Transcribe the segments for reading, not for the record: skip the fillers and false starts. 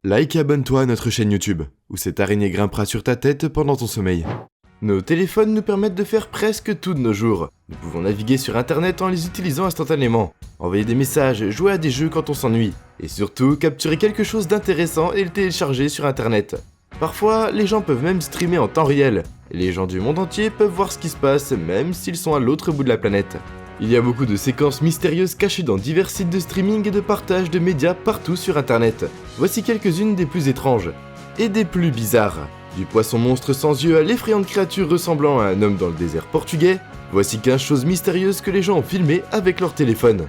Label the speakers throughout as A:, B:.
A: Like et abonne-toi à notre chaîne YouTube, où cette araignée grimpera sur ta tête pendant ton sommeil. Nos téléphones nous permettent de faire presque tout de nos jours. Nous pouvons naviguer sur internet en les utilisant instantanément, envoyer des messages, jouer à des jeux quand on s'ennuie, et surtout capturer quelque chose d'intéressant et le télécharger sur internet. Parfois, les gens peuvent même streamer en temps réel, et les gens du monde entier peuvent voir ce qui se passe même s'ils sont à l'autre bout de la planète. Il y a beaucoup de séquences mystérieuses cachées dans divers sites de streaming et de partage de médias partout sur internet. Voici quelques-unes des plus étranges, et des plus bizarres. Du poisson monstre sans yeux à l'effrayante créature ressemblant à un homme dans le désert portugais, voici 15 choses mystérieuses que les gens ont filmées avec leur téléphone.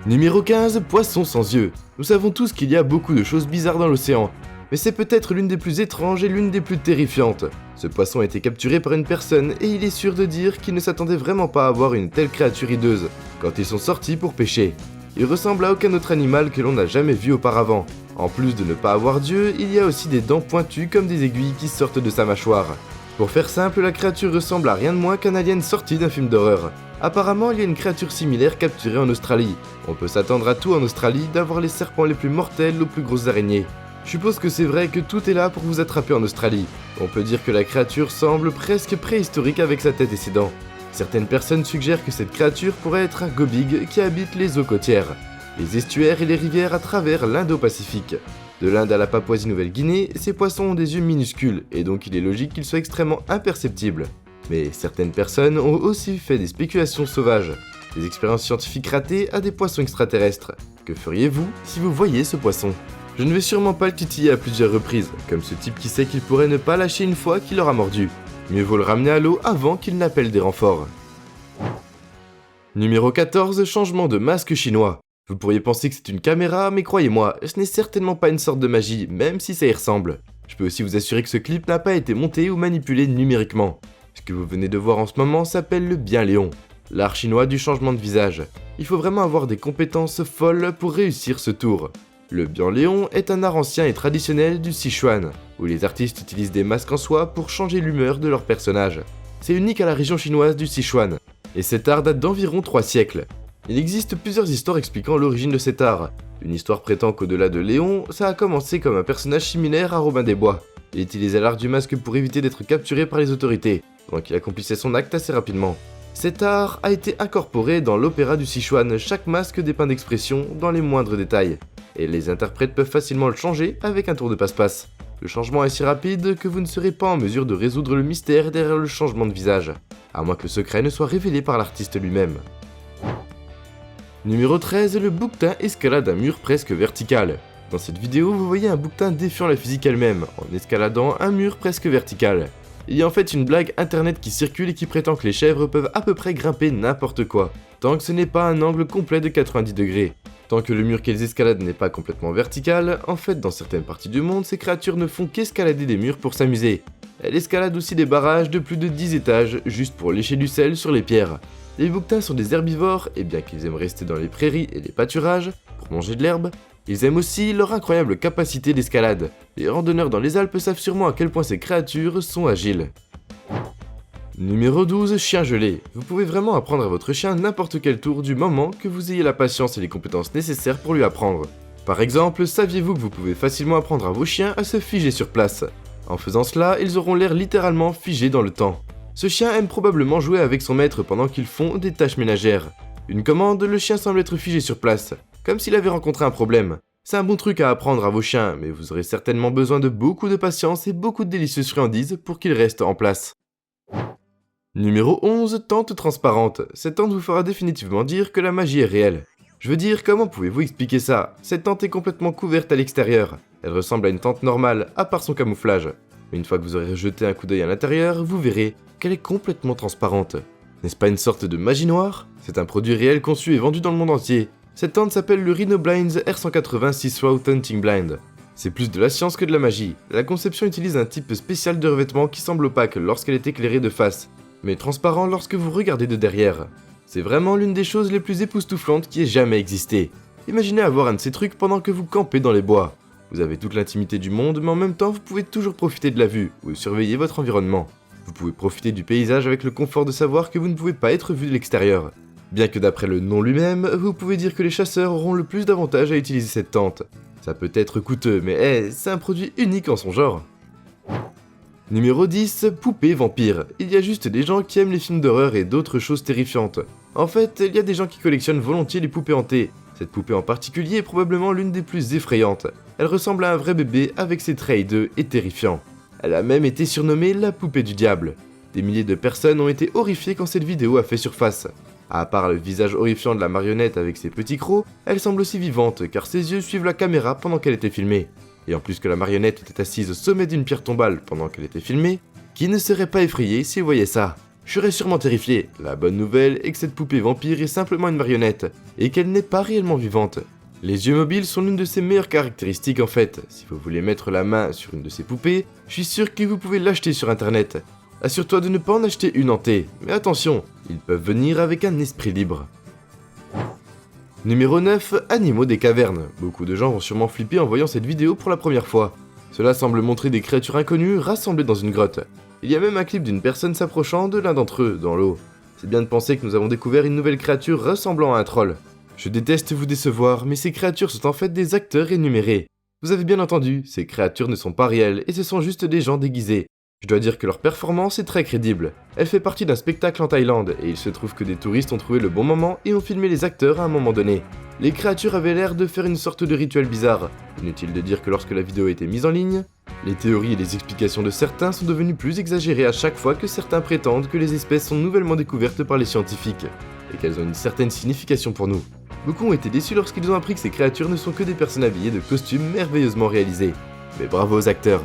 A: Numéro 15, poisson sans yeux. Nous savons tous qu'il y a beaucoup de choses bizarres dans l'océan, mais c'est peut-être l'une des plus étranges et l'une des plus terrifiantes. Ce poisson a été capturé par une personne et il est sûr de dire qu'il ne s'attendait vraiment pas à voir une telle créature hideuse quand ils sont sortis pour pêcher. Il ressemble à aucun autre animal que l'on n'a jamais vu auparavant. En plus de ne pas avoir d'yeux, il y a aussi des dents pointues comme des aiguilles qui sortent de sa mâchoire. Pour faire simple, la créature ressemble à rien de moins qu'un alien sorti d'un film d'horreur. Apparemment, il y a une créature similaire capturée en Australie. On peut s'attendre à tout en Australie, d'avoir les serpents les plus mortels aux plus grosses araignées. Je suppose que c'est vrai que tout est là pour vous attraper en Australie. On peut dire que la créature semble presque préhistorique avec sa tête et ses dents. Certaines personnes suggèrent que cette créature pourrait être un gobig qui habite les eaux côtières, les estuaires et les rivières à travers l'Indo-Pacifique. De l'Inde à la Papouasie-Nouvelle-Guinée, ces poissons ont des yeux minuscules et donc il est logique qu'ils soient extrêmement imperceptibles. Mais certaines personnes ont aussi fait des spéculations sauvages, des expériences scientifiques ratées à des poissons extraterrestres. Que feriez-vous si vous voyiez ce poisson ? Je ne vais sûrement pas le titiller à plusieurs reprises, comme ce type qui sait qu'il pourrait ne pas lâcher une fois qu'il aura mordu. Mieux vaut le ramener à l'eau avant qu'il n'appelle des renforts. Numéro 14, changement de masque chinois. Vous pourriez penser que c'est une caméra, mais croyez-moi, ce n'est certainement pas une sorte de magie, même si ça y ressemble. Je peux aussi vous assurer que ce clip n'a pas été monté ou manipulé numériquement. Ce que vous venez de voir en ce moment s'appelle le Bien Léon, l'art chinois du changement de visage. Il faut vraiment avoir des compétences folles pour réussir ce tour. Le Bien Léon est un art ancien et traditionnel du Sichuan, où les artistes utilisent des masques en soie pour changer l'humeur de leur personnage. C'est unique à la région chinoise du Sichuan, et cet art date d'environ 3 siècles. Il existe plusieurs histoires expliquant l'origine de cet art. Une histoire prétend qu'au-delà de Léon, ça a commencé comme un personnage similaire à Robin des Bois. Il utilisait l'art du masque pour éviter d'être capturé par les autorités, donc il accomplissait son acte assez rapidement. Cet art a été incorporé dans l'opéra du Sichuan, chaque masque dépeint d'expression dans les moindres détails, et les interprètes peuvent facilement le changer avec un tour de passe-passe. Le changement est si rapide que vous ne serez pas en mesure de résoudre le mystère derrière le changement de visage, à moins que le secret ne soit révélé par l'artiste lui-même. Numéro 13, le bouquetin escalade un mur presque vertical. Dans cette vidéo, vous voyez un bouquetin défiant la physique elle-même, en escaladant un mur presque vertical. Il y a en fait une blague internet qui circule et qui prétend que les chèvres peuvent à peu près grimper n'importe quoi, tant que ce n'est pas un angle complet de 90 degrés. Tant que le mur qu'elles escaladent n'est pas complètement vertical, en fait dans certaines parties du monde, ces créatures ne font qu'escalader des murs pour s'amuser. Elles escaladent aussi des barrages de plus de 10 étages, juste pour lécher du sel sur les pierres. Les bouquetins sont des herbivores, et bien qu'ils aiment rester dans les prairies et les pâturages, pour manger de l'herbe, ils aiment aussi leur incroyable capacité d'escalade. Les randonneurs dans les Alpes savent sûrement à quel point ces créatures sont agiles. Numéro 12, chien gelé. Vous pouvez vraiment apprendre à votre chien n'importe quel tour du moment que vous ayez la patience et les compétences nécessaires pour lui apprendre. Par exemple, saviez-vous que vous pouvez facilement apprendre à vos chiens à se figer sur place ? En faisant cela, ils auront l'air littéralement figés dans le temps. Ce chien aime probablement jouer avec son maître pendant qu'ils font des tâches ménagères. Une commande, le chien semble être figé sur place, comme s'il avait rencontré un problème. C'est un bon truc à apprendre à vos chiens, mais vous aurez certainement besoin de beaucoup de patience et beaucoup de délicieuses friandises pour qu'ils restent en place. Numéro 11, tente transparente. Cette tente vous fera définitivement dire que la magie est réelle. Je veux dire, comment pouvez-vous expliquer ça ? Cette tente est complètement couverte à l'extérieur. Elle ressemble à une tente normale, à part son camouflage. Mais une fois que vous aurez jeté un coup d'œil à l'intérieur, vous verrez qu'elle est complètement transparente. N'est-ce pas une sorte de magie noire ? C'est un produit réel conçu et vendu dans le monde entier. Cette tente s'appelle le Rhino Blinds R180 Sea Throat Hunting Blind. C'est plus de la science que de la magie. La conception utilise un type spécial de revêtement qui semble opaque lorsqu'elle est éclairée de face, mais transparent lorsque vous regardez de derrière. C'est vraiment l'une des choses les plus époustouflantes qui ait jamais existé. Imaginez avoir un de ces trucs pendant que vous campez dans les bois. Vous avez toute l'intimité du monde, mais en même temps vous pouvez toujours profiter de la vue, ou surveiller votre environnement. Vous pouvez profiter du paysage avec le confort de savoir que vous ne pouvez pas être vu de l'extérieur. Bien que d'après le nom lui-même, vous pouvez dire que les chasseurs auront le plus d'avantages à utiliser cette tente. Ça peut être coûteux, mais c'est un produit unique en son genre. Numéro 10, poupée vampire. Il y a juste des gens qui aiment les films d'horreur et d'autres choses terrifiantes. En fait, il y a des gens qui collectionnent volontiers les poupées hantées. Cette poupée en particulier est probablement l'une des plus effrayantes. Elle ressemble à un vrai bébé avec ses traits hideux et terrifiants. Elle a même été surnommée la poupée du diable. Des milliers de personnes ont été horrifiées quand cette vidéo a fait surface. À part le visage horrifiant de la marionnette avec ses petits crocs, elle semble aussi vivante car ses yeux suivent la caméra pendant qu'elle était filmée. Et en plus que la marionnette était assise au sommet d'une pierre tombale pendant qu'elle était filmée, qui ne serait pas effrayé s'il voyait ça? Je serais sûrement terrifié. La bonne nouvelle est que cette poupée vampire est simplement une marionnette, et qu'elle n'est pas réellement vivante. Les yeux mobiles sont l'une de ses meilleures caractéristiques en fait. Si vous voulez mettre la main sur une de ces poupées, je suis sûr que vous pouvez l'acheter sur internet. Assure-toi de ne pas en acheter une hantée, mais attention, ils peuvent venir avec un esprit libre. Numéro 9, animaux des cavernes. Beaucoup de gens vont sûrement flipper en voyant cette vidéo pour la première fois. Cela semble montrer des créatures inconnues rassemblées dans une grotte. Il y a même un clip d'une personne s'approchant de l'un d'entre eux dans l'eau. C'est bien de penser que nous avons découvert une nouvelle créature ressemblant à un troll. Je déteste vous décevoir, mais ces créatures sont en fait des acteurs énumérés. Vous avez bien entendu, ces créatures ne sont pas réelles et ce sont juste des gens déguisés. Je dois dire que leur performance est très crédible. Elle fait partie d'un spectacle en Thaïlande, et il se trouve que des touristes ont trouvé le bon moment et ont filmé les acteurs à un moment donné. Les créatures avaient l'air de faire une sorte de rituel bizarre. Inutile de dire que lorsque la vidéo a été mise en ligne, les théories et les explications de certains sont devenues plus exagérées à chaque fois que certains prétendent que les espèces sont nouvellement découvertes par les scientifiques, et qu'elles ont une certaine signification pour nous. Beaucoup ont été déçus lorsqu'ils ont appris que ces créatures ne sont que des personnes habillées de costumes merveilleusement réalisés. Mais bravo aux acteurs.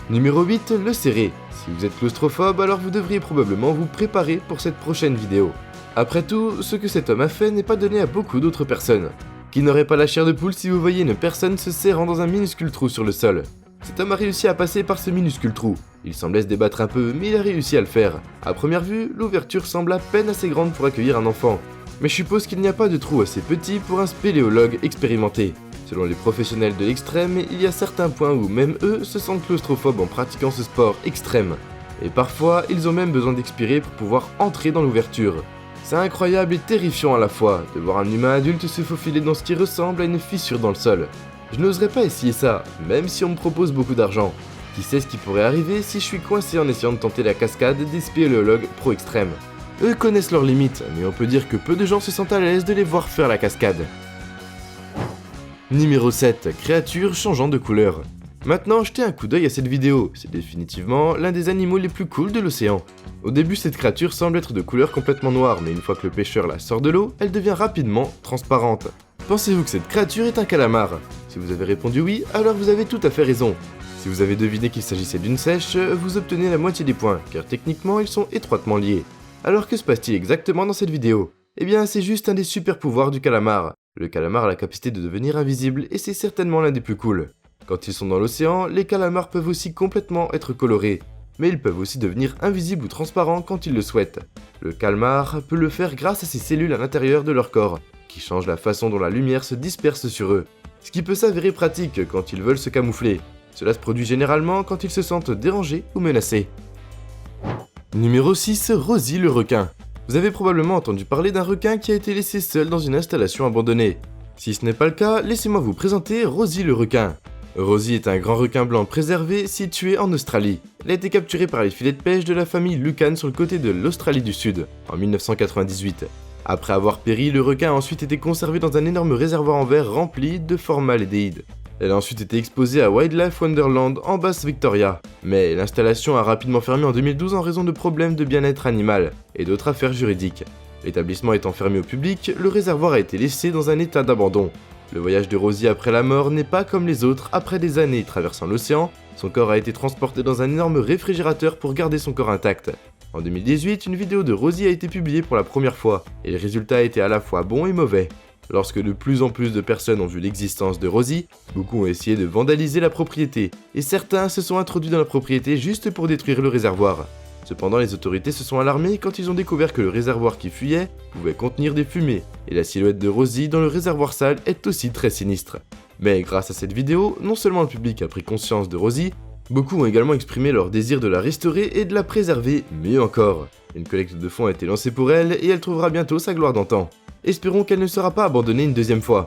A: Numéro 8, le serré. Si vous êtes claustrophobe, alors vous devriez probablement vous préparer pour cette prochaine vidéo. Après tout, ce que cet homme a fait n'est pas donné à beaucoup d'autres personnes. Qui n'aurait pas la chair de poule si vous voyez une personne se serrant dans un minuscule trou sur le sol? Cet homme a réussi à passer par ce minuscule trou. Il semblait se débattre un peu, mais il a réussi à le faire. À première vue, l'ouverture semble à peine assez grande pour accueillir un enfant. Mais je suppose qu'il n'y a pas de trou assez petit pour un spéléologue expérimenté. Selon les professionnels de l'extrême, il y a certains points où même eux se sentent claustrophobes en pratiquant ce sport extrême. Et parfois, ils ont même besoin d'expirer pour pouvoir entrer dans l'ouverture. C'est incroyable et terrifiant à la fois de voir un humain adulte se faufiler dans ce qui ressemble à une fissure dans le sol. Je n'oserais pas essayer ça, même si on me propose beaucoup d'argent. Qui sait ce qui pourrait arriver si je suis coincé en essayant de tenter la cascade des spéléologues pro-extrêmes. Eux connaissent leurs limites, mais on peut dire que peu de gens se sentent à l'aise de les voir faire la cascade. Numéro 7, créatures changeant de couleur. Maintenant, jetez un coup d'œil à cette vidéo, c'est définitivement l'un des animaux les plus cools de l'océan. Au début, cette créature semble être de couleur complètement noire, mais une fois que le pêcheur la sort de l'eau, elle devient rapidement transparente. Pensez-vous que cette créature est un calamar? Si vous avez répondu oui, alors vous avez tout à fait raison. Si vous avez deviné qu'il s'agissait d'une sèche, vous obtenez la moitié des points, car techniquement ils sont étroitement liés. Alors que se passe-t-il exactement dans cette vidéo? Eh bien, c'est juste un des super pouvoirs du calamar. Le calamar a la capacité de devenir invisible et c'est certainement l'un des plus cools. Quand ils sont dans l'océan, les calamars peuvent aussi complètement être colorés, mais ils peuvent aussi devenir invisibles ou transparents quand ils le souhaitent. Le calmar peut le faire grâce à ses cellules à l'intérieur de leur corps, qui changent la façon dont la lumière se disperse sur eux, ce qui peut s'avérer pratique quand ils veulent se camoufler. Cela se produit généralement quand ils se sentent dérangés ou menacés. Numéro 6, Rosie le requin. Vous avez probablement entendu parler d'un requin qui a été laissé seul dans une installation abandonnée. Si ce n'est pas le cas, laissez-moi vous présenter Rosie le requin. Rosie est un grand requin blanc préservé situé en Australie. Elle a été capturée par les filets de pêche de la famille Lucan sur le côté de l'Australie du Sud, en 1998. Après avoir péri, le requin a ensuite été conservé dans un énorme réservoir en verre rempli de formaldéhyde. Elle a ensuite été exposée à Wildlife Wonderland en Basse-Victoria, mais l'installation a rapidement fermé en 2012 en raison de problèmes de bien-être animal et d'autres affaires juridiques. L'établissement étant fermé au public, le réservoir a été laissé dans un état d'abandon. Le voyage de Rosie après la mort n'est pas comme les autres. Après des années traversant l'océan, son corps a été transporté dans un énorme réfrigérateur pour garder son corps intact. En 2018, une vidéo de Rosie a été publiée pour la première fois, et le résultat a été à la fois bon et mauvais. Lorsque de plus en plus de personnes ont vu l'existence de Rosie, beaucoup ont essayé de vandaliser la propriété, et certains se sont introduits dans la propriété juste pour détruire le réservoir. Cependant, les autorités se sont alarmées quand ils ont découvert que le réservoir qui fuyait pouvait contenir des fumées, et la silhouette de Rosie dans le réservoir sale est aussi très sinistre. Mais grâce à cette vidéo, non seulement le public a pris conscience de Rosie, beaucoup ont également exprimé leur désir de la restaurer et de la préserver mieux encore. Une collecte de fonds a été lancée pour elle et elle trouvera bientôt sa gloire d'antan. Espérons qu'elle ne sera pas abandonnée une deuxième fois.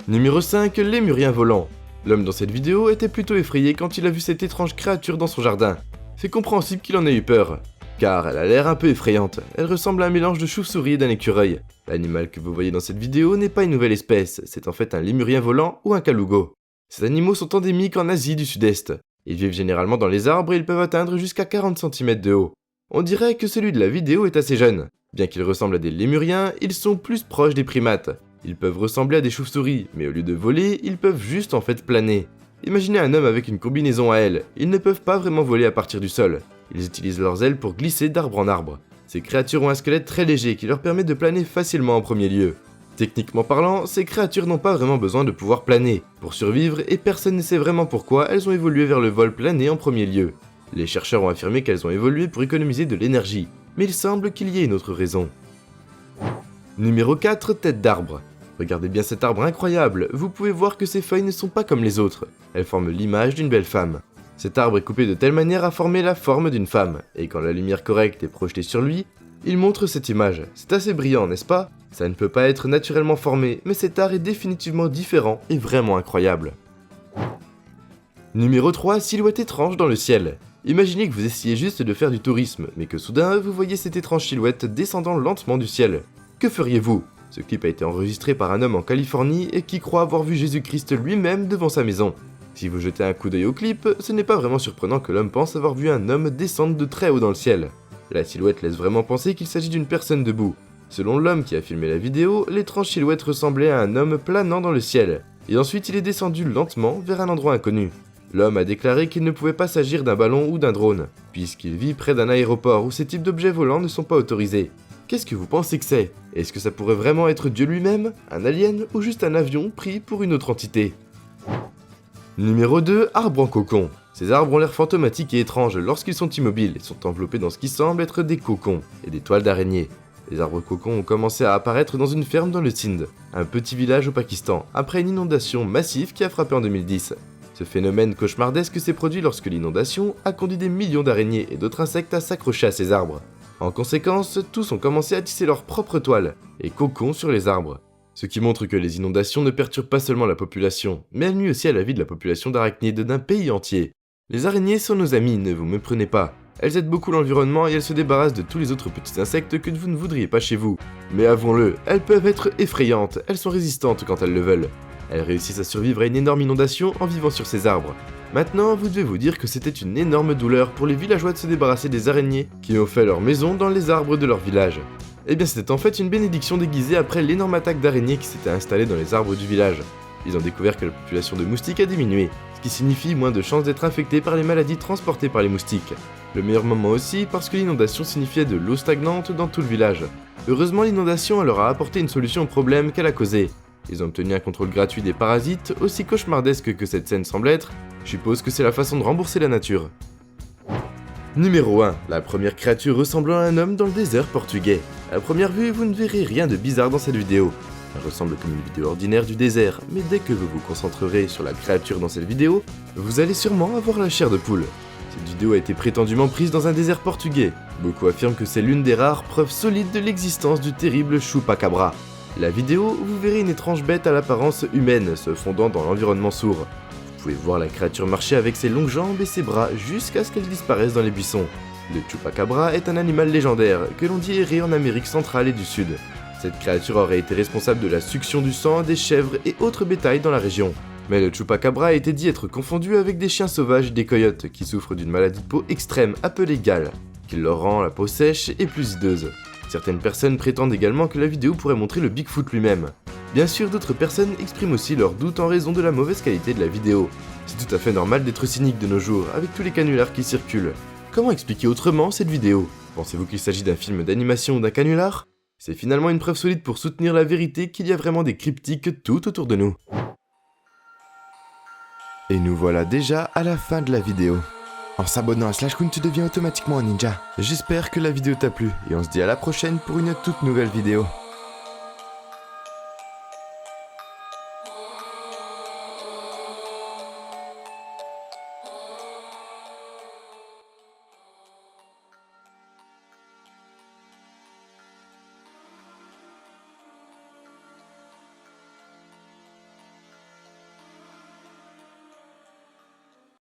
A: Numéro 5, lémurien volant. L'homme dans cette vidéo était plutôt effrayé quand il a vu cette étrange créature dans son jardin. C'est compréhensible qu'il en ait eu peur, car elle a l'air un peu effrayante. Elle ressemble à un mélange de chauve-souris et d'un écureuil. L'animal que vous voyez dans cette vidéo n'est pas une nouvelle espèce, c'est en fait un lémurien volant ou un calugo. Ces animaux sont endémiques en Asie du Sud-Est. Ils vivent généralement dans les arbres et ils peuvent atteindre jusqu'à 40 cm de haut. On dirait que celui de la vidéo est assez jeune. Bien qu'ils ressemblent à des lémuriens, ils sont plus proches des primates. Ils peuvent ressembler à des chauves-souris, mais au lieu de voler, ils peuvent juste en fait planer. Imaginez un homme avec une combinaison à ailes, ils ne peuvent pas vraiment voler à partir du sol. Ils utilisent leurs ailes pour glisser d'arbre en arbre. Ces créatures ont un squelette très léger qui leur permet de planer facilement en premier lieu. Techniquement parlant, ces créatures n'ont pas vraiment besoin de pouvoir planer pour survivre et personne ne sait vraiment pourquoi elles ont évolué vers le vol plané en premier lieu. Les chercheurs ont affirmé qu'elles ont évolué pour économiser de l'énergie, mais il semble qu'il y ait une autre raison. Numéro 4, tête d'arbre. Regardez bien cet arbre incroyable, vous pouvez voir que ses feuilles ne sont pas comme les autres, elles forment l'image d'une belle femme. Cet arbre est coupé de telle manière à former la forme d'une femme, et quand la lumière correcte est projetée sur lui, il montre cette image. C'est assez brillant, n'est-ce pas? Ça ne peut pas être naturellement formé, mais cet art est définitivement différent et vraiment incroyable. Numéro 3, silhouette étrange dans le ciel. Imaginez que vous essayez juste de faire du tourisme, mais que soudain vous voyez cette étrange silhouette descendant lentement du ciel. Que feriez-vous? Ce clip a été enregistré par un homme en Californie et qui croit avoir vu Jésus-Christ lui-même devant sa maison. Si vous jetez un coup d'œil au clip, ce n'est pas vraiment surprenant que l'homme pense avoir vu un homme descendre de très haut dans le ciel. La silhouette laisse vraiment penser qu'il s'agit d'une personne debout. Selon l'homme qui a filmé la vidéo, l'étrange silhouette ressemblait à un homme planant dans le ciel, et ensuite il est descendu lentement vers un endroit inconnu. L'homme a déclaré qu'il ne pouvait pas s'agir d'un ballon ou d'un drone, puisqu'il vit près d'un aéroport où ces types d'objets volants ne sont pas autorisés. Qu'est-ce que vous pensez que c'est? Est-ce que ça pourrait vraiment être Dieu lui-même, un alien ou juste un avion pris pour une autre entité? Numéro 2, arbre en cocon. Ces arbres ont l'air fantomatiques et étranges lorsqu'ils sont immobiles et sont enveloppés dans ce qui semble être des cocons et des toiles d'araignée. Les arbres cocons ont commencé à apparaître dans une ferme dans le Sindh, un petit village au Pakistan, après une inondation massive qui a frappé en 2010. Ce phénomène cauchemardesque s'est produit lorsque l'inondation a conduit des millions d'araignées et d'autres insectes à s'accrocher à ces arbres. En conséquence, tous ont commencé à tisser leurs propres toiles et cocons sur les arbres. Ce qui montre que les inondations ne perturbent pas seulement la population, mais elles nuisent aussi à la vie de la population d'arachnides d'un pays entier. Les araignées sont nos amies, ne vous méprenez pas. Elles aident beaucoup l'environnement et elles se débarrassent de tous les autres petits insectes que vous ne voudriez pas chez vous. Mais avouons-le, elles peuvent être effrayantes, elles sont résistantes quand elles le veulent. Elles réussissent à survivre à une énorme inondation en vivant sur ces arbres. Maintenant, vous devez vous dire que c'était une énorme douleur pour les villageois de se débarrasser des araignées qui ont fait leur maison dans les arbres de leur village. Eh bien c'était en fait une bénédiction déguisée après l'énorme attaque d'araignées qui s'était installée dans les arbres du village. Ils ont découvert que la population de moustiques a diminué, ce qui signifie moins de chances d'être infectés par les maladies transportées par les moustiques. Le meilleur moment aussi parce que l'inondation signifiait de l'eau stagnante dans tout le village. Heureusement l'inondation leur a apporté une solution au problème qu'elle a causé. Ils ont obtenu un contrôle gratuit des parasites, aussi cauchemardesque que cette scène semble être, je suppose que c'est la façon de rembourser la nature. Numéro 1. La première créature ressemblant à un homme dans le désert portugais. À première vue, vous ne verrez rien de bizarre dans cette vidéo. Elle ressemble comme une vidéo ordinaire du désert, mais dès que vous vous concentrerez sur la créature dans cette vidéo, vous allez sûrement avoir la chair de poule. Cette vidéo a été prétendument prise dans un désert portugais. Beaucoup affirment que c'est l'une des rares preuves solides de l'existence du terrible chupacabra. La vidéo, vous verrez une étrange bête à l'apparence humaine se fondant dans l'environnement sourd. Vous pouvez voir la créature marcher avec ses longues jambes et ses bras jusqu'à ce qu'elle disparaisse dans les buissons. Le chupacabra est un animal légendaire que l'on dit errer en Amérique centrale et du Sud. Cette créature aurait été responsable de la succion du sang des chèvres et autres bétails dans la région. Mais le chupacabra a été dit être confondu avec des chiens sauvages et des coyotes qui souffrent d'une maladie de peau extrême appelée gale, qui leur rend la peau sèche et plus hideuse. Certaines personnes prétendent également que la vidéo pourrait montrer le Bigfoot lui-même. Bien sûr, d'autres personnes expriment aussi leurs doutes en raison de la mauvaise qualité de la vidéo. C'est tout à fait normal d'être cynique de nos jours, avec tous les canulars qui circulent. Comment expliquer autrement cette vidéo? Pensez-vous qu'il s'agit d'un film d'animation ou d'un canular? C'est finalement une preuve solide pour soutenir la vérité qu'il y a vraiment des cryptiques tout autour de nous. Et nous voilà déjà à la fin de la vidéo. En s'abonnant à SlashQueen, tu deviens automatiquement un ninja. J'espère que la vidéo t'a plu et on se dit à la prochaine pour une toute nouvelle vidéo.